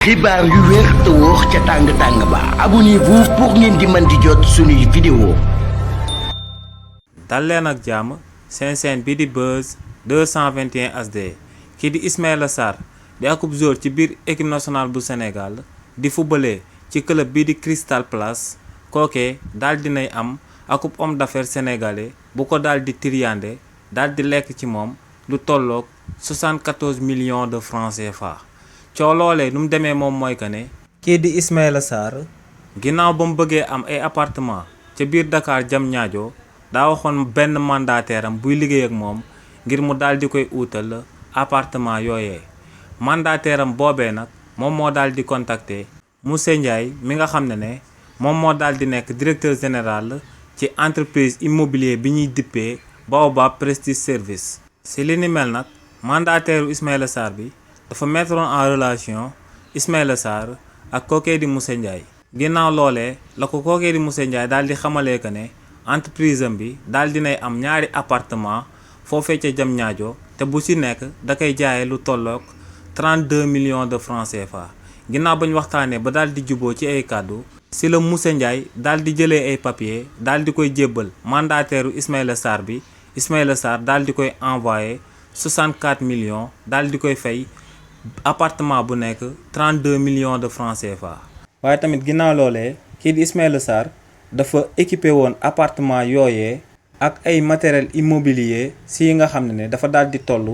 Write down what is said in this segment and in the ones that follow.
xibaar yu wér te wóor ca tàng-tàng ba abonnez-vous pour ngeen di mën di jot suñuy vidéo. dal leen ak jàmm seen chaîne bi di Buzz 221 HD kii di Ismaïla Sarr di akub joueur ci biir équipe nationale bu Sénégal di footballé ci club bi di Crystal Palace kookee daal dinay am akub homme d'affaires sénégalais bu ko daal di triyande daal di lekk ci moom lu tolloog 74 millions de francs CFA. coow loolee nu mu demee moom mooy que ne kii di Ismaïla Sarr ginnaaw ba mu bëggee am ay appartement ca biir Dakar Diamniadio daa waxoon benn mandataire am buy liggéey ak moom ngir mu daal di koy uutal appartement yooyee mandataire am boobee nag moom moo daal di contacter Moussa Ndiaye mi nga xam ne moom moo daal di nekk directeur général ci entreprise immobilier bi ñuy dippee Baobab Prestige Service. si li ni mel nag mandataire Ismaïla Sarr bi dafa mettre en relation Ismaïla Sarr ak kookee di Moussa Ndiaye. ginnaaw loolee la ko kookee di Moussa Ndiaye daal di xamalee que ne entreprise am bi daal dinay am ñaari appartement foofee ca Diamniadio te bu ci nekk da koy jaayee lu tolloog 32 millions de francs CFA. ginnaaw ba ñu waxtaanee ba daal di juboo ci ay kàddu si la Moussa Ndiaye daal di jëlee ay papier daal di koy jébbal mandataire Ismaïla Sarr bi Ismaïla Sarr daal di koy envoyé 64 millions daal di koy fay appartement bu nekk 32 millions de francs CFA. waaye tamit ginnaaw loolee kii di Ismaïla Sarr dafa équipé woon appartement yooyee ak ay matériel immobilier si yi nga xam ne dafa daal di toll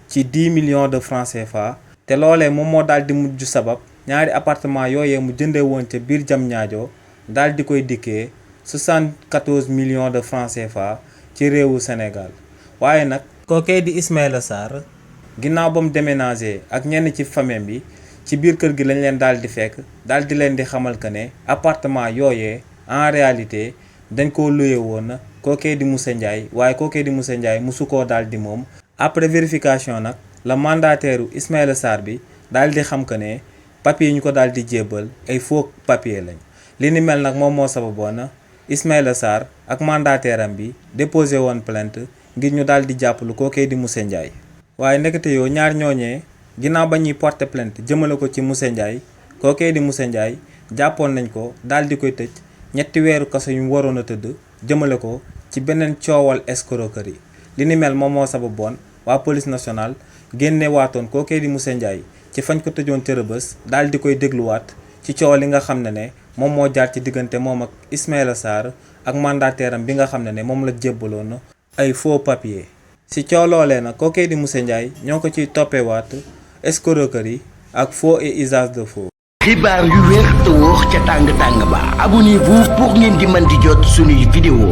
ci 10 millions de francs CFA. te loolee moom moo daal di mujj sabab ñaari appartement yooyee mu jëndee woon ca biir Diamniadio daal di koy dikkee 74 millions de francs CFA ci réewu Sénégal. waaye nag kookee di Ismaïla Sarr ginnaaw ba mu déménagé ak ñenn ci famille bi ci biir kër gi lañ leen daal di fekk daal di leen di xamal que ne appartement yooyee en réalité dañ koo loué woon kookee di Moussa Ndiaye waaye kookee di Moussa Ndiaye musu koo daal di moom. après vérification nag la mandataire Ismaïla Sarr bi daal di xam que ne papier yi ñu ko daal di jébbal ay faux papier lañ. li ni mel nag moom moo sababoon Ismaïla Sarr ak mandataire am bi déposé woon plainte ngir ñu daal di jàppalu kookee di Moussa Ndiaye. waaye ndekete yoo ñaar ñooñee ginnaaw ba ñuy porter plainte jëmale ko ci Moussa Ndiaye kookee di Moussa Ndiaye jàppoon nañ ko daal di koy tëj 3 weeru kaso yu mu waroon a tëdd jëmale ko ci beneen coowal escroquerie. li ni mel moom moo sababoon waa police nationale génne waatoon kookee di Moussa Ndiaye ci fañ ko tëjoon ca Rebeuss daal di koy dégluwaat ci coow li nga xam ne moom moo jaar ci diggante moom ak Ismaïla Sarr ak mandataire am bi nga xam ne moom la jébbaloon ay faux papier. si coow loolee nag kookee di Moussa Ndiaye ñoo ko ciy toppewaat escroquerie ak faux et usage de faux. xibaar yu wér te wóor ca tàng-tàng ba abonnez-vous pour ngeen di mën di jot suñuy vidéo.